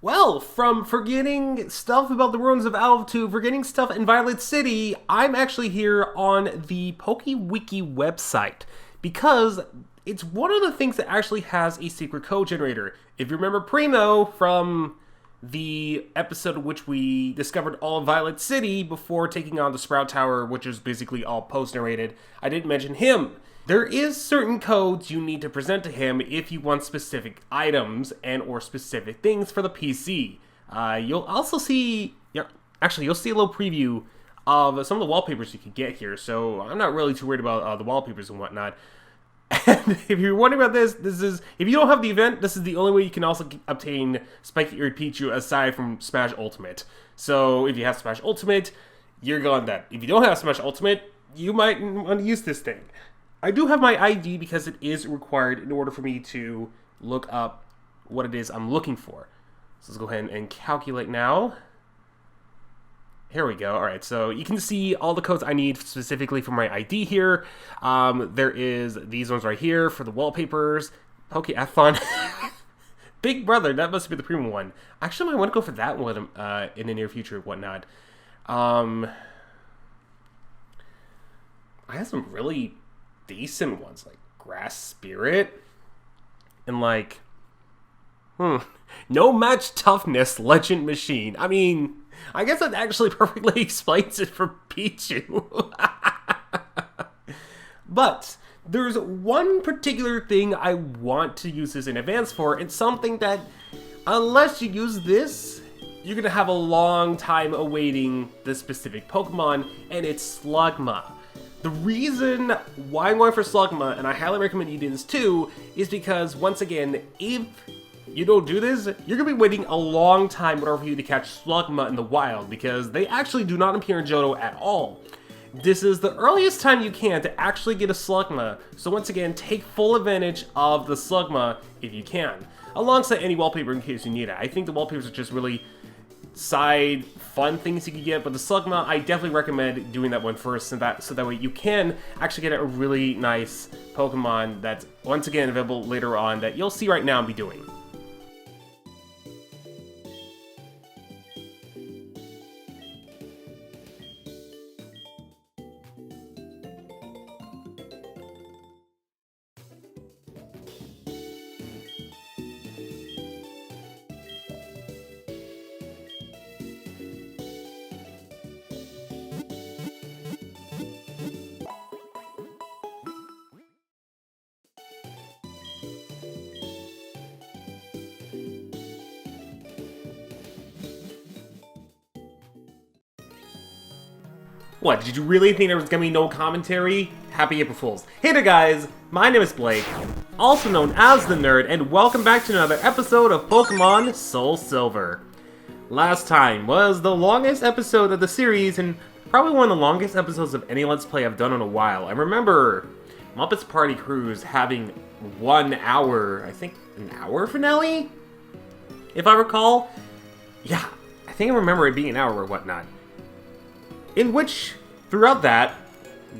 Well, from forgetting stuff about the ruins of Alv to forgetting stuff in Violet City, I'm actually here on the PokeWiki website because it's one of the things that actually has a secret code generator. If you remember Primo from the episode in which we discovered all of Violet City before taking on the Sprout Tower, which is basically all post-narrated, I didn't mention him. There is certain codes you need to present to him if you want specific items and or specific things for the PC. You'll also see, you'll see a little preview of some of the wallpapers you can get here, so I'm not really too worried about the wallpapers and whatnot. And if you're wondering about this is, if you don't have the event, this is the only way you can also obtain Spiky-Eared Pichu aside from Smash Ultimate. So if you have Smash Ultimate, you're going that. If you don't have Smash Ultimate, you might want to use this thing. I do have my ID because it is required in order for me to look up what it is I'm looking for. So let's go ahead and calculate now. Here we go. All right, so you can see all the codes I need specifically for my ID here. There is these ones right here for the wallpapers. Okay, have fun. Big Brother, that must be the premium one. Actually, I want to go for that one in the near future and whatnot. I have some really decent ones, like Grass Spirit, and like, no match toughness Legend Machine. I mean, I guess that actually perfectly explains it for Pichu. But there's one particular thing I want to use this in advance for, and something that, unless you use this, you're gonna have a long time awaiting this specific Pokemon, and it's Slugma. The reason why I'm going for Slugma, and I highly recommend you do this too, is because, once again, if you don't do this, you're going to be waiting a long time in order for you to catch Slugma in the wild, because they actually do not appear in Johto at all. This is the earliest time you can to actually get a Slugma, so once again, take full advantage of the Slugma if you can, alongside any wallpaper in case you need it. I think the wallpapers are just really side fun things you can get, but the Slugma, I definitely recommend doing that one first, so that way you can actually get a really nice Pokemon that's once again available later on that you'll see right now and be doing. What, did you really think there was gonna be no commentary? Happy April Fools. Hey there guys, my name is Blake, also known as The Nerd, and welcome back to another episode of Pokémon SoulSilver. Last time was the longest episode of the series, and probably one of the longest episodes of any Let's Play I've done in a while. I remember Muppets Party Cruise having 1 hour, I think an hour finale? If I recall? Yeah, I think I remember it being an hour or whatnot. In which, throughout that,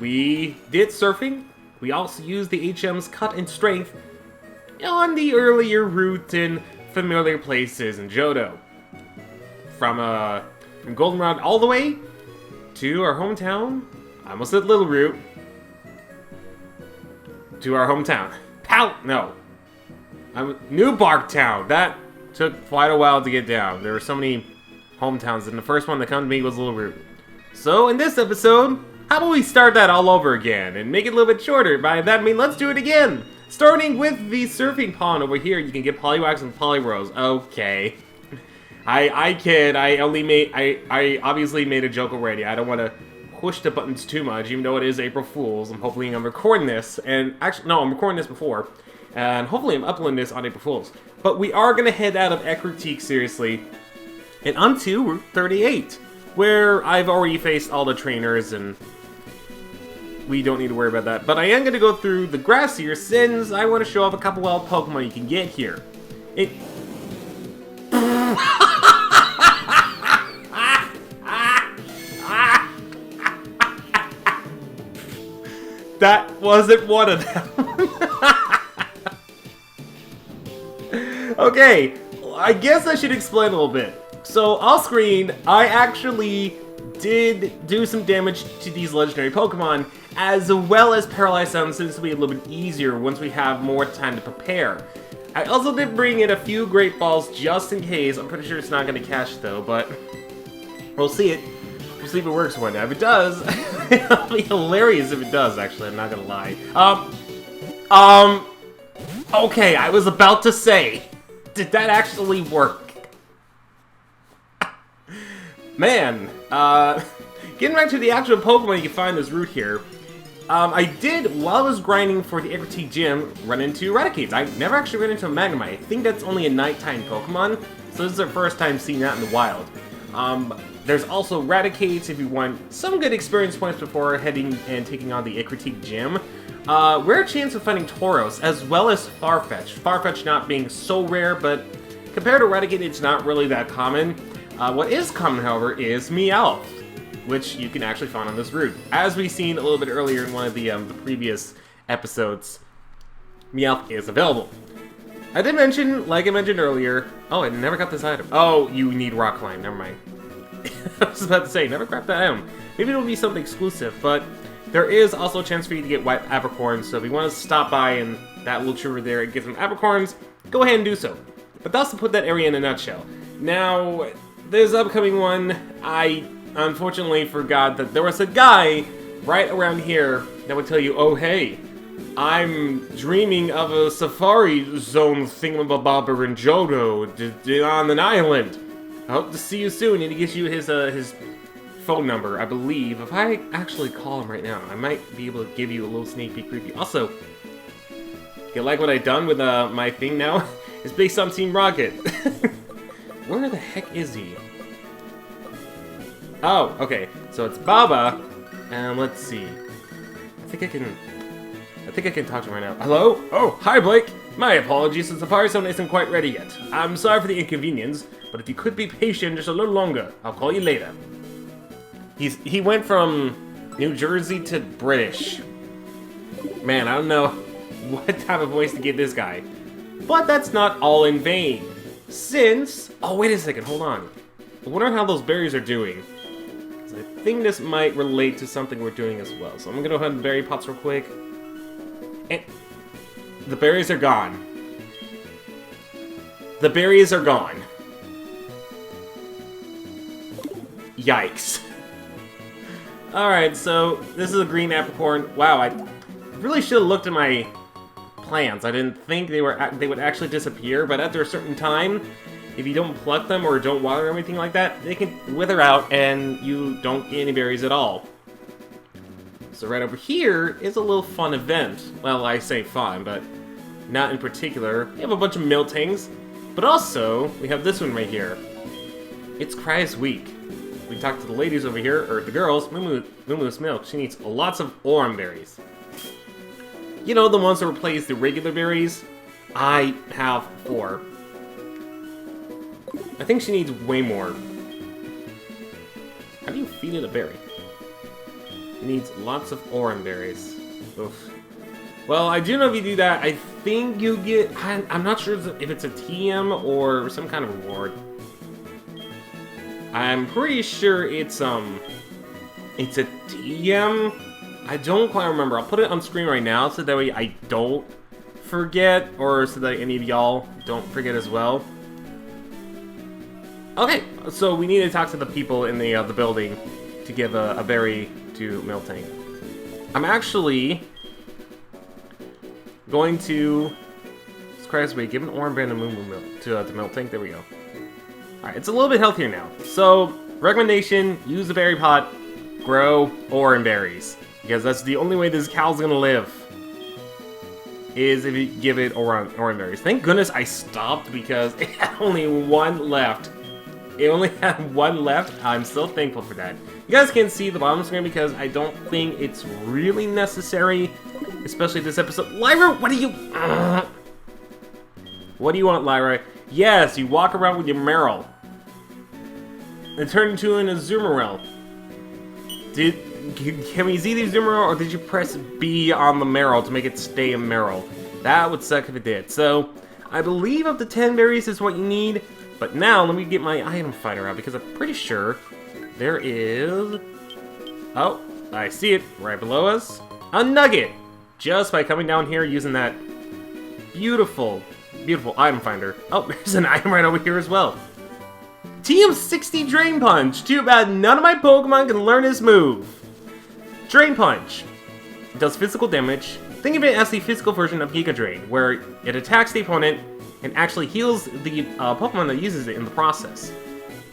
we did surfing. We also used the HM's Cut and Strength on the earlier route in familiar places in Johto. From Goldenrod all the way to our hometown. I almost said Little Route. To our hometown. New Barktown. That took quite a while to get down. There were so many hometowns, and the first one that came to me was Little Route. So, in this episode, how about we start that all over again and make it a little bit shorter? By that I mean, let's do it again! Starting with the surfing pond over here, you can get Poliwag and Poliwhirls. Okay. I kid, I obviously made a joke already. I don't want to push the buttons too much, even though it is April Fool's. I'm hopefully I'm recording this, and actually, no, I'm recording this before. And hopefully I'm uploading this on April Fool's. But we are going to head out of Ekritique, seriously, and onto Route 38. Where I've already faced all the trainers, and we don't need to worry about that. But I am going to go through the grass here, since I want to show off a couple wild Pokemon you can get here. That wasn't one of them. Okay, I guess I should explain a little bit. So, off screen, I actually did do some damage to these legendary Pokemon, as well as paralyze them, since it'll be a little bit easier once we have more time to prepare. I also did bring in a few Great Balls just in case. I'm pretty sure it's not going to catch though, but we'll see it. We'll see if it works one. Now, if it does, it'll be hilarious if it does, actually. I'm not going to lie. Okay, I was about to say, did that actually work? Man, getting back to the actual Pokemon you can find this route here, I did, while I was grinding for the Egretic Gym, run into Raticates. I never actually ran into a Magnemite. I think that's only a nighttime Pokemon, so this is our first time seeing that in the wild. There's also Raticates if you want some good experience points before heading and taking on the Egretic Gym. Rare chance of finding Tauros, as well as Farfetch. Farfetch not being so rare, but compared to Raticate, it's not really that common. What is common, however, is Meowth, which you can actually find on this route. As we've seen a little bit earlier in one of the previous episodes, Meowth is available. I did mention, like I mentioned earlier... Oh, I never got this item. Oh, you need Rock Climb. Never mind. I was about to say, never grabbed that item. Maybe it'll be something exclusive, but there is also a chance for you to get white apricorns, so if you want to stop by and that little tree over there and get some apricorns, go ahead and do so. But that's to put that area in a nutshell. Now, this upcoming one, I unfortunately forgot that there was a guy right around here that would tell you, oh hey, I'm dreaming of a safari zone thingamabobber in Johto on an island. I hope to see you soon, and he gives you his phone number, I believe. If I actually call him right now, I might be able to give you a little sneak peek preview. Also, you like what I've done with my thing now? It's based on Team Rocket. Where the heck is he? Oh, okay. So it's Baba, and let's see. I think I can talk to him right now. Hello? Oh, hi Blake. My apologies, the safari zone isn't quite ready yet. I'm sorry for the inconvenience, but if you could be patient just a little longer, I'll call you later. He went from New Jersey to British. Man, I don't know what type of voice to give this guy. But that's not all in vain. Since... Oh, wait a second, hold on. I wonder how those berries are doing. I think this might relate to something we're doing as well. So I'm gonna go ahead and berry pots real quick. And the berries are gone. The berries are gone. Yikes. Alright, so this is a green apricorn. Wow, I really should have looked at my plants. I didn't think they would actually disappear, but after a certain time, if you don't pluck them or don't water or anything like that, they can wither out and you don't get any berries at all. So right over here is a little fun event. Well, I say fun, but not in particular. We have a bunch of Miltangs, but also we have this one right here. It's Cry's Week. We talked to the ladies over here, or the girls, Mumu's milk. She needs lots of Oran berries. You know, the ones that replace the regular berries? I have 4. I think she needs way more. How do you feed it a berry? It needs lots of Oran berries. Oof. Well, I do know if you do that, I think you get... I'm not sure if it's a TM or some kind of reward. I'm pretty sure it's a TM. I don't quite remember. I'll put it on screen right now so that way I don't forget, or so that any of y'all don't forget as well. Okay, so we need to talk to the people in the building to give a berry to Miltank. I'm actually going to... Christ, wait, give an orange band of Moo milk to Miltank. There we go. Alright, it's a little bit healthier now. So, recommendation, use the berry pot, grow Oran berries. Because that's the only way this cow's gonna live. Is if you give it Oran berries. Thank goodness I stopped because it had only one left. It only had one left. I'm still thankful for that. You guys can't see the bottom screen because I don't think it's really necessary. Especially this episode. Lyra, what do you... What do you want, Lyra? Yes, you walk around with your Meryl. And turn into an Azumarill. Can we see the Azumarill, or did you press B on the Meryl to make it stay a Meryl? That would suck if it did. So, I believe up to 10 berries is what you need. But now, let me get my item finder out because I'm pretty sure there is... Oh, I see it right below us. A nugget! Just by coming down here using that beautiful, beautiful item finder. Oh, there's an item right over here as well. TM60 Drain Punch! Too bad none of my Pokemon can learn this move. Drain Punch. It does physical damage. Think of it as the physical version of Giga Drain, where it attacks the opponent and actually heals the Pokemon that uses it in the process.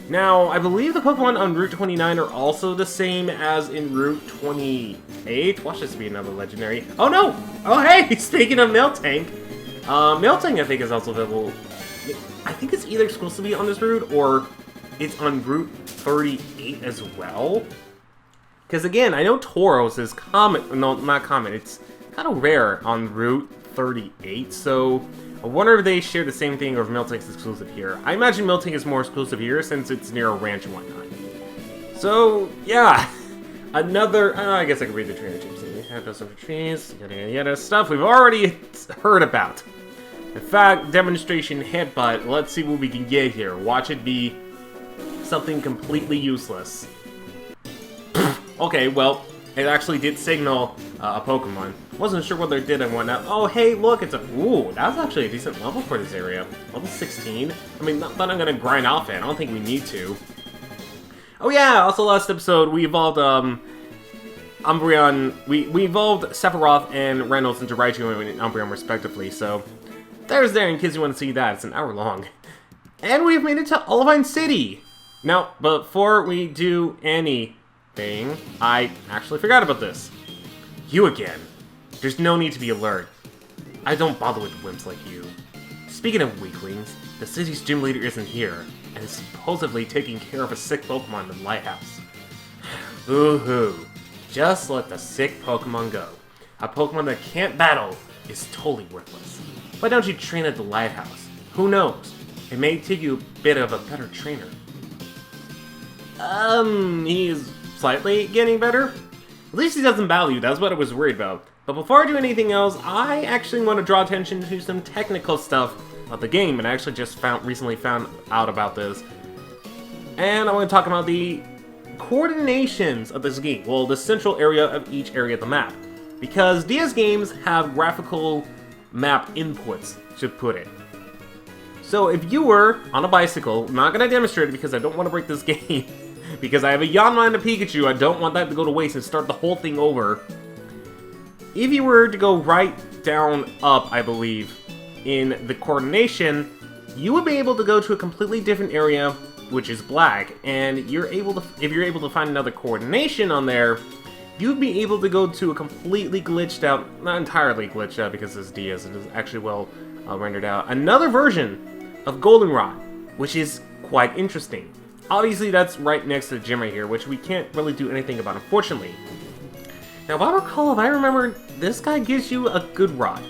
Now, I believe the Pokemon on Route 29 are also the same as in Route 28. Watch this be another legendary. Oh no! Oh hey! Speaking of Miltank, Miltank I think is also available. I think it's either exclusively on this route or it's on Route 38 as well. Because again, I know Tauros is common. No, not common. It's kind of rare on Route 38. So I wonder if they share the same thing or if Miltank's exclusive here. I imagine Miltank is more exclusive here since it's near a ranch and whatnot. So yeah, another. I guess I could read the trainer chips. We have those other trees, yada yada yada stuff we've already heard about. In fact, demonstration headbutt. Let's see what we can get here. Watch it be something completely useless. Okay, well, it actually did signal a Pokemon. Wasn't sure whether it did and whatnot. Oh, hey, look, it's a... Ooh, that's actually a decent level for this area. Level 16. I mean, not that I'm gonna grind off it. I don't think we need to. Oh yeah, also last episode, we evolved, Umbreon... We evolved Sephiroth and Reynolds into Raichu and Umbreon, respectively, so... There's there in case you want to see that. It's an hour long. And we've made it to Olivine City! Now, before we do anything, I actually forgot about this. You again. There's no need to be alert. I don't bother with wimps like you. Speaking of weaklings, the city's gym leader isn't here, and is supposedly taking care of a sick Pokemon in the lighthouse. Boo-hoo. Just let the sick Pokemon go. A Pokemon that can't battle is totally worthless. Why don't you train at the lighthouse? Who knows? It may take you a bit of a better trainer. He's slightly getting better? At least he doesn't battle you, that's what I was worried about. But before I do anything else, I actually want to draw attention to some technical stuff of the game, and I actually just recently found out about this. And I want to talk about the coordinations of this game. Well, the central area of each area of the map. Because DS games have graphical map inputs, to put it. So if you were on a bicycle, I'm not going to demonstrate it because I don't want to break this game. Because I have a Yanma and a Pikachu, I don't want that to go to waste and start the whole thing over. If you were to go right down up, I believe, in the coordination, you would be able to go to a completely different area, which is black. And you're able to, if you're able to find another coordination on there, you'd be able to go to a completely glitched out, not entirely glitched out because this DS is actually well rendered out, another version of Goldenrod, which is quite interesting. Obviously that's right next to the gym right here, which we can't really do anything about, unfortunately. Now if I recall, if I remember, this guy gives you a good rod.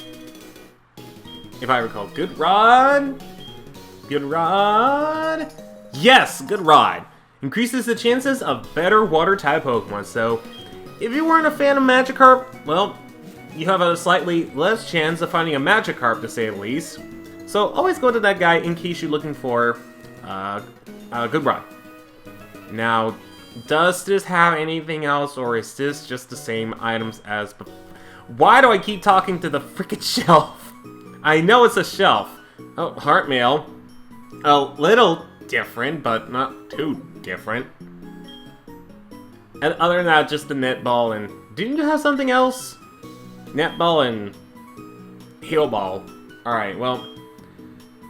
If I recall, good rod? Good rod? Yes, good rod. Increases the chances of better water type Pokemon, so if you weren't a fan of Magikarp, well, you have a slightly less chance of finding a Magikarp, to say the least. So always go to that guy in case you're looking for good rod. Now, does this have anything else, or is this just the same items as before? Why do I keep talking to the freaking shelf? I know it's a shelf. Oh, heart mail. A little different, but not too different. And other than that, just the netball and... Didn't you have something else? Netball and... Heal ball. Alright, well...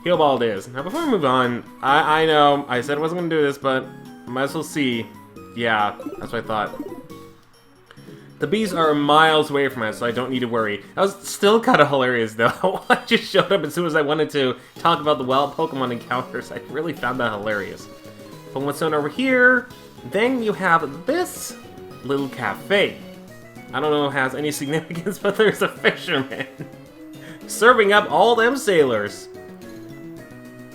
Heal ball it is. Now before we move on, I know, I said I wasn't going to do this, but I might as well see. Yeah, that's what I thought. The bees are miles away from us, so I don't need to worry. That was still kind of hilarious, though. I just showed up as soon as I wanted to talk about the wild Pokemon encounters. I really found that hilarious. But what's on over here... Then you have this little cafe. I don't know if it has any significance, but there's a fisherman serving up all them sailors.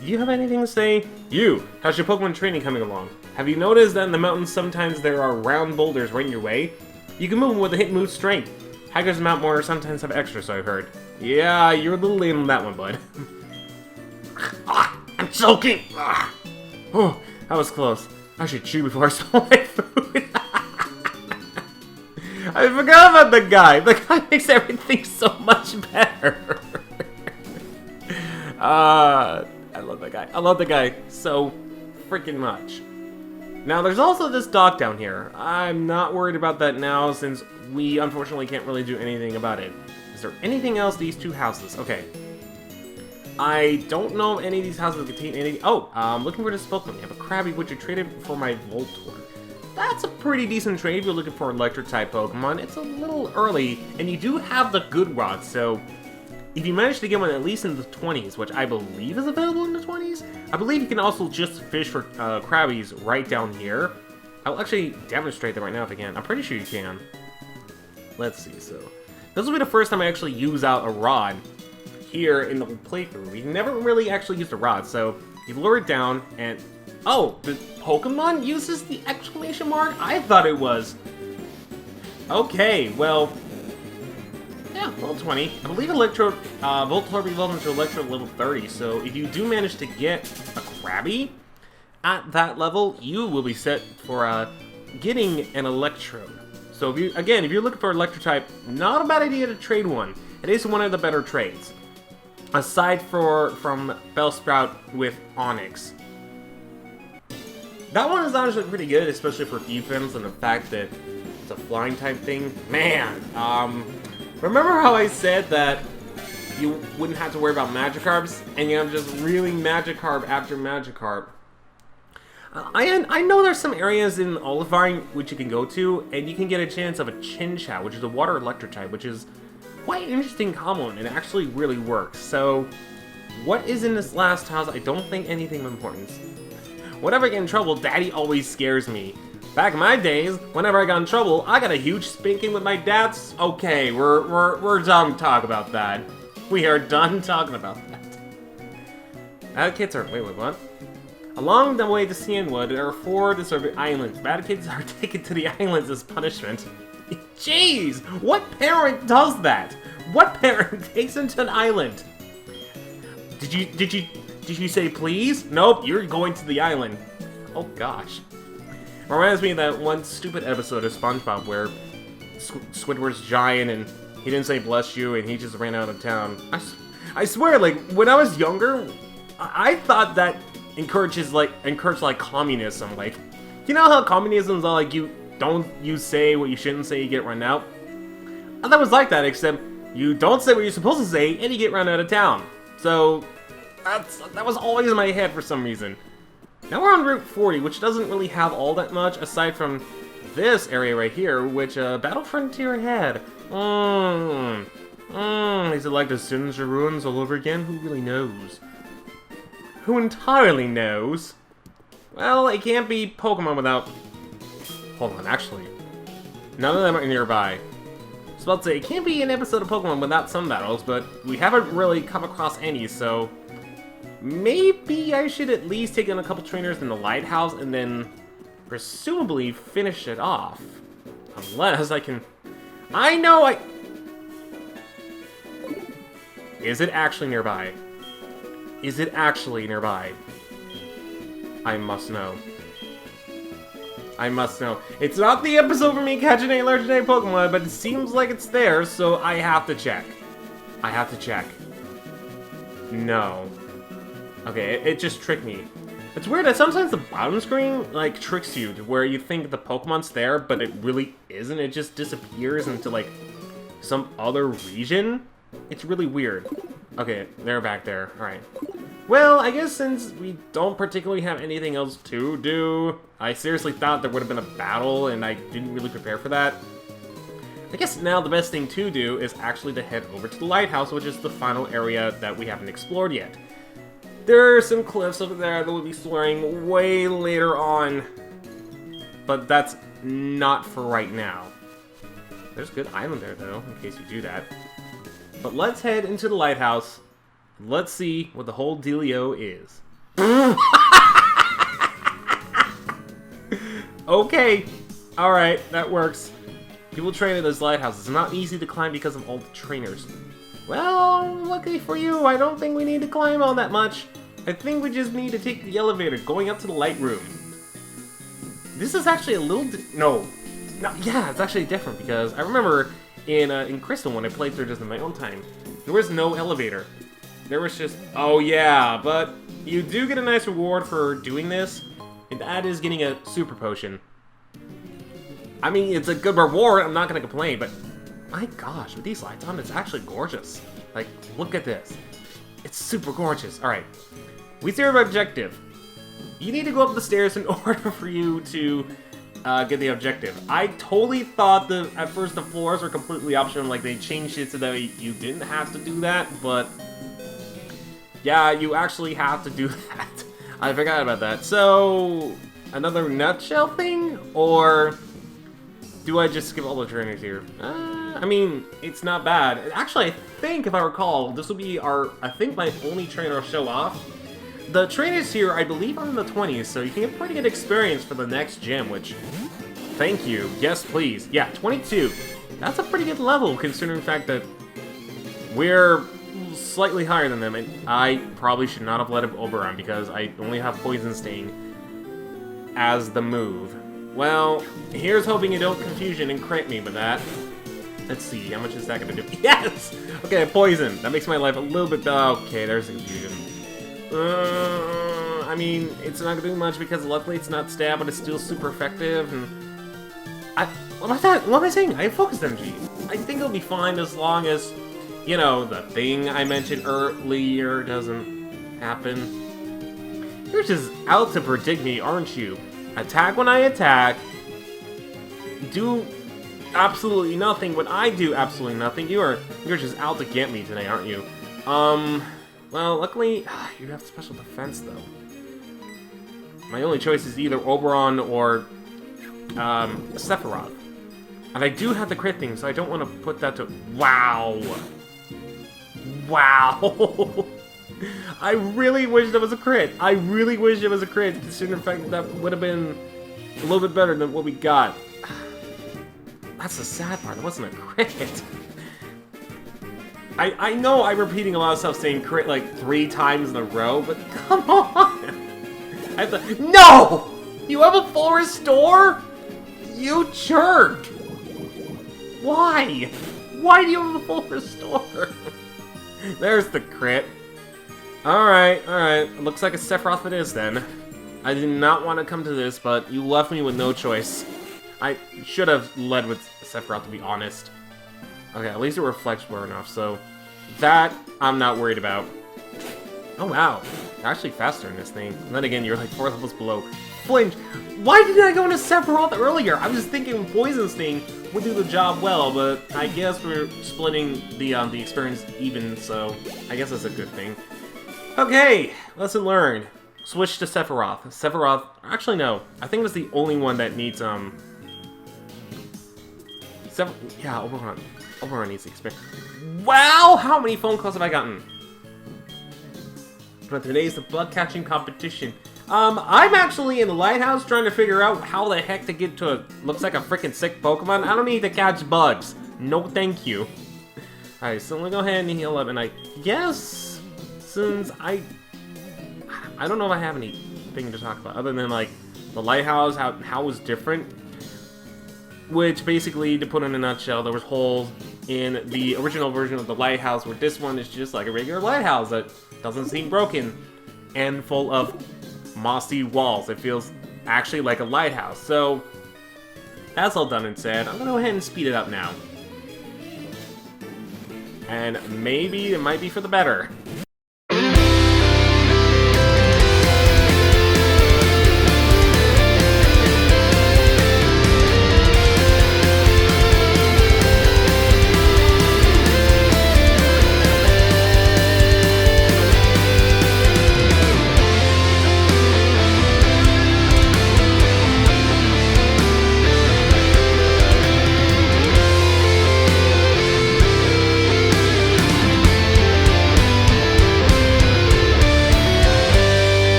Do you have anything to say? You, how's your Pokemon training coming along? Have you noticed that in the mountains sometimes there are round boulders right in your way? You can move them with a hit move strength. Hikers in Mount Mortar sometimes have extra, so I've heard. Yeah, you're a little late on that one, bud. I'm choking! Oh, that was close. I should chew before I swallow my food. I forgot about the guy. The guy makes everything so much better. I love that guy. I love the guy so freaking much. Now, there's also this dock down here. I'm not worried about that now, since we unfortunately can't really do anything about it. Is there anything else? These two houses. Okay. I don't know if any of these houses contain any... Oh, I'm looking for this Pokemon. You have a Krabby, which you traded for my Voltorb. That's a pretty decent trade if you're looking for Electric-type Pokemon. It's a little early, and you do have the good rod, so... If you manage to get one at least in the 20s, which I believe is available in the 20s, I believe you can also just fish for Krabbies right down here. I'll actually demonstrate that right now if I can. I'm pretty sure you can. Let's see, so... This will be the first time I actually use out a rod here in the playthrough. We've never really actually used a rod, so you lure it down and... Oh, the Pokemon uses the exclamation mark? I thought it was. Okay, well... Yeah, level 20. I believe Voltorb evolved into Electrode level 30, so if you do manage to get a Krabby at that level, you will be set for getting an Electrode. So if you're looking for Electro-type, not a bad idea to trade one. It is one of the better trades. Aside from Bellsprout with Onix. That one is honestly pretty good, especially for defense and the fact that it's a flying type thing. Man, remember how I said that you wouldn't have to worry about Magikarps, and you have just really Magikarp after Magikarp? I know there's some areas in Olivine which you can go to, and you can get a chance of a Chinchou, which is a water electric type, which is quite an interesting combo, and it actually really works. So, what is in this last house? I don't think anything of importance. Whenever I get in trouble, Daddy always scares me. Back in my days, whenever I got in trouble, I got a huge spanking with my dad's. Okay, we're done talking about that. We are done talking about that. Bad kids are... Wait, what? Along the way to Cianwood, there are 4 deserted islands. Bad kids are taken to the islands as punishment. Jeez! What parent does that? What parent takes them to an island? Did you say please? Nope, you're going to the island. Oh gosh. Reminds me of that one stupid episode of SpongeBob where Squidward's giant and he didn't say bless you and he just ran out of town. I swear, like, when I was younger, I thought that encouraged communism. Like, you know how communism is all like, you say what you shouldn't say, you get run out? I thought it was like that, except you don't say what you're supposed to say and you get run out of town. So, that was always in my head for some reason. Now we're on Route 40, which doesn't really have all that much, aside from this area right here, which Battle Frontier had. Is it like the Sinister Ruins all over again? Who really knows? Who entirely knows? Well, it can't be Pokemon without... Hold on, actually. None of them are nearby. I was about to say, it can't be an episode of Pokemon without some battles, but we haven't really come across any, so... Maybe I should at least take in a couple trainers in the lighthouse and then presumably finish it off. Unless I can... I know I... Is it actually nearby? Is it actually nearby? I must know. I must know. It's not the episode for me catching a legendary Pokemon, but it seems like it's there, so I have to check. I have to check. No. Okay, it just tricked me. It's weird that sometimes the bottom screen, like, tricks you to where you think the Pokemon's there, but it really isn't. It just disappears into, like, some other region. It's really weird. Okay, they're back there. Alright. Well, I guess since we don't particularly have anything else to do, I seriously thought there would have been a battle, and I didn't really prepare for that. I guess now the best thing to do is actually to head over to the lighthouse, which is the final area that we haven't explored yet. There are some cliffs over there that we'll be exploring way later on, but that's not for right now. There's a good island there, though, in case you do that. But let's head into the lighthouse. Let's see what the whole dealio is. Okay, alright, that works. People train at this lighthouse. It's not easy to climb because of all the trainers. Well, luckily for you, I don't think we need to climb all that much. I think we just need to take the elevator going up to the light room. This is actually a little... No, yeah, it's actually different because I remember in Crystal when I played through this in my own time, there was no elevator. There was just... Oh yeah, but you do get a nice reward for doing this, and that is getting a super potion. I mean, it's a good reward, I'm not gonna complain, but my gosh, with these lights on, it's actually gorgeous. Like, look at this. It's super gorgeous. Alright, we see our objective. You need to go up the stairs in order for you to get the objective. I totally thought that at first the floors were completely optional, like they changed it so that you didn't have to do that, but yeah, you actually have to do that. I forgot about that. So, another nutshell thing, or do I just skip all the trainers here? I mean, it's not bad. Actually, I think, if I recall, this will be I think my only trainer to show off. The trainers here, I believe, are in the 20s, so you can get pretty good experience for the next gym, which, thank you. Yes, please. Yeah, 22. That's a pretty good level, considering the fact that we're slightly higher than them, and I probably should not have let him Oberon, because I only have Poison Sting as the move. Well, here's hoping you don't confusion and crit me with that. Let's see, how much is that gonna do? Yes! Okay, poison. That makes my life a little bit better. Okay, there's the confusion. I mean, it's not gonna do much because luckily it's not stab, but it's still super effective. And what am I saying? I have focused energy. I think it'll be fine as long as, you know, the thing I mentioned earlier doesn't happen. You're just out to predict me, aren't you? Attack when I attack. Do absolutely nothing when I do absolutely nothing. You're just out to get me today, aren't you? Well, luckily, you have special defense, though. My only choice is either Oberon or, Sephiroth. And I do have the crit thing, so I don't want to put that to... Wow! Wow! I really wish that was a crit! I really wish it was a crit, considering the fact that that would have been a little bit better than what we got. That's the sad part, it wasn't a crit. I know I'm repeating a lot of stuff saying crit like 3 times in a row, but come on! I have to... No! You have a full restore? You jerk! Why? Why do you have a full restore? There's the crit. Alright, alright. Looks like a Sephiroth it is then. I did not want to come to this, but you left me with no choice. I should have led with Sephiroth, to be honest. Okay, at least it reflects well enough, so that I'm not worried about. Oh wow, you're actually faster in this thing. And then again, you're like 4 levels below. Flinch! Why did I go into Sephiroth earlier? I was thinking Poison Sting would do the job well, but I guess we're splitting the experience even, so I guess that's a good thing. Okay, lesson learned. Switch to Sephiroth. Sephiroth, actually no, I think it was the only one that needs yeah, Oberon needs the experience. Wow, how many phone calls have I gotten? But today's the bug catching competition. I'm actually in the lighthouse trying to figure out how the heck to get to a looks like a freaking sick Pokemon. I don't need to catch bugs. No, thank you. Alright, so I'm gonna go ahead and heal up, and I guess since I don't know if I have anything to talk about other than like the lighthouse, how it was different. Which basically, to put in a nutshell, there was holes in the original version of the lighthouse, where this one is just like a regular lighthouse that doesn't seem broken and full of mossy walls. It feels actually like a lighthouse. So that's all done and said. I'm gonna go ahead and speed it up now. And maybe it might be for the better.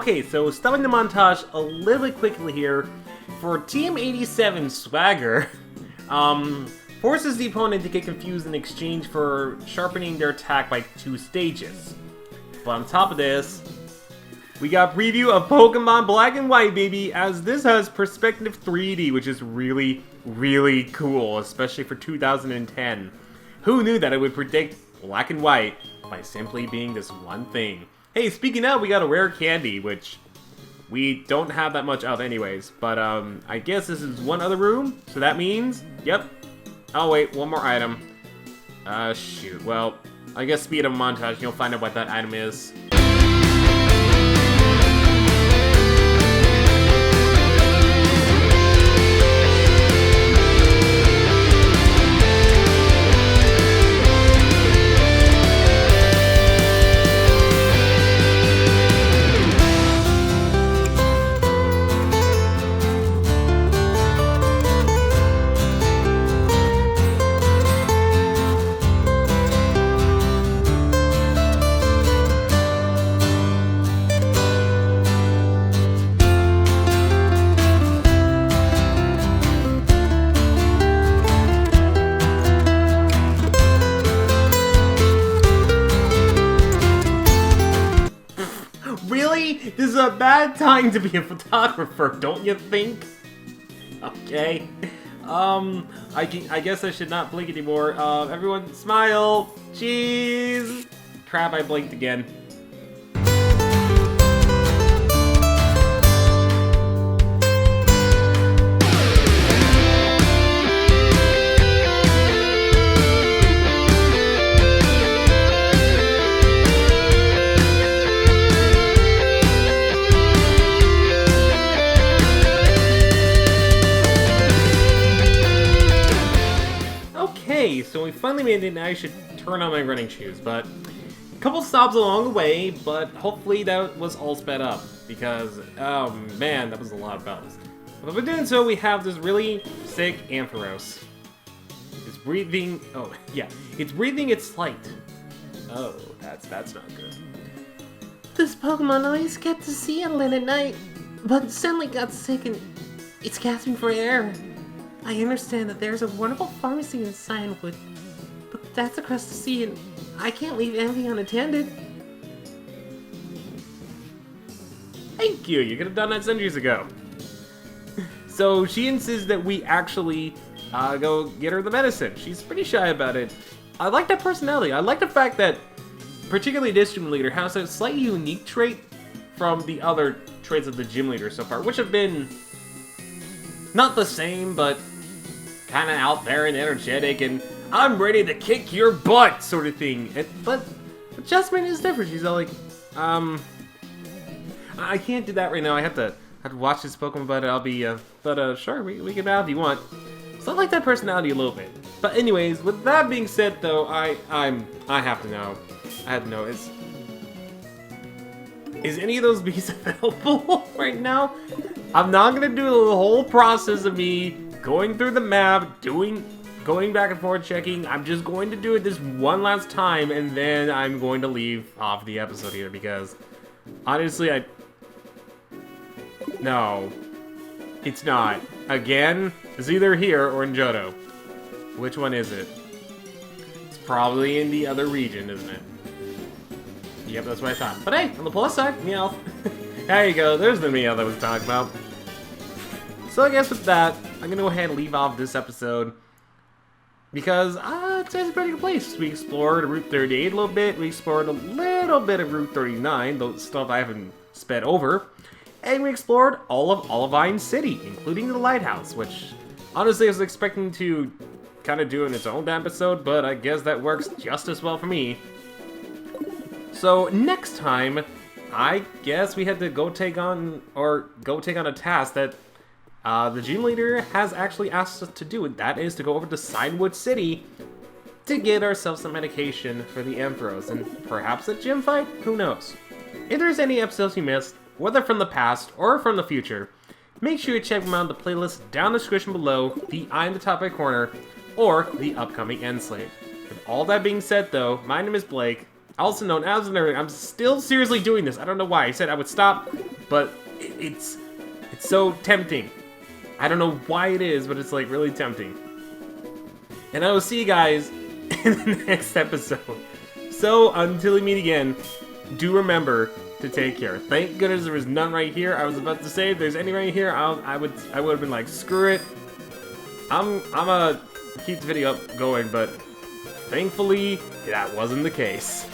Okay, so stopping the montage a little bit quickly here. For Team 87 Swagger, forces the opponent to get confused in exchange for sharpening their attack by 2 stages. But on top of this, we got preview of Pokemon Black and White, baby, as this has perspective 3D, which is really, really cool, especially for 2010. Who knew that it would predict Black and White by simply being this one thing? Hey, speaking of, we got a rare candy, which we don't have that much of anyways, but I guess this is one other room, so that means, yep. Oh wait, one more item. Shoot, well, I guess speed of montage, you'll find out what that item is. Really? This is a bad time to be a photographer, don't you think? Okay. I guess I should not blink anymore. Everyone smile! Cheese! Crap, I blinked again. So we finally made it, now I should turn on my running shoes, but a couple stops along the way, but hopefully that was all sped up, because, oh man, that was a lot of bells. But by doing so, we have this really sick Ampharos. It's breathing, oh, yeah, it's breathing its light. Oh, that's not good. This Pokemon always get to see it late at night, but suddenly got sick and it's gasping for air. I understand that there's a wonderful pharmacy in Cyanwood, but that's across the sea and I can't leave anything unattended. Thank you, you could have done that centuries ago. So she insists that we actually go get her the medicine. She's pretty shy about it. I like that personality. I like the fact that particularly this gym leader has a slightly unique trait from the other traits of the gym leader so far, which have been not the same, but kind of out there and energetic and I'm ready to kick your butt sort of thing. But Jasmine is different. She's all like, I can't do that right now. I have to watch this Pokemon, but I'll be, sure, we can have if you want. So I like that personality a little bit. But anyways, with that being said, though, I have to know. I have to know. Is any of those bees available right now? I'm not gonna do the whole process of me going through the map, going back and forth, checking. I'm just going to do it this one last time, and then I'm going to leave off the episode here because, honestly, no, it's not. Again, it's either here or in Johto. Which one is it? It's probably in the other region, isn't it? Yep, that's what I thought. But hey, on the plus side, Meowth. There you go, there's the Meowth I was talking about. So I guess with that, I'm gonna go ahead and leave off this episode. Because, it's a pretty good place. We explored Route 38 a little bit, we explored a little bit of Route 39, the stuff I haven't sped over. And we explored all of Olivine City, including the lighthouse, which, honestly, I was expecting to kind of do in its own episode, but I guess that works just as well for me. So next time, I guess we had to go take on a task that the gym leader has actually asked us to do, and that is to go over to Cyanwood City to get ourselves some medication for the Ampharos, and perhaps a gym fight? Who knows? If there's any episodes you missed, whether from the past or from the future, make sure you check them out in the playlist down in the description below, the eye in the top right corner, or the upcoming end slate. With all that being said though, my name is Blake, also known as the Nerd. I'm still seriously doing this. I don't know why. I said I would stop. but it's so tempting. I don't know why it is, but it's like really tempting. And I will see you guys in the next episode. So until we meet again, do remember to take care. Thank goodness there was none right here. I was about to say if there's any right here, I would have been like, screw it. I'm gonna keep the video up going, but thankfully that wasn't the case.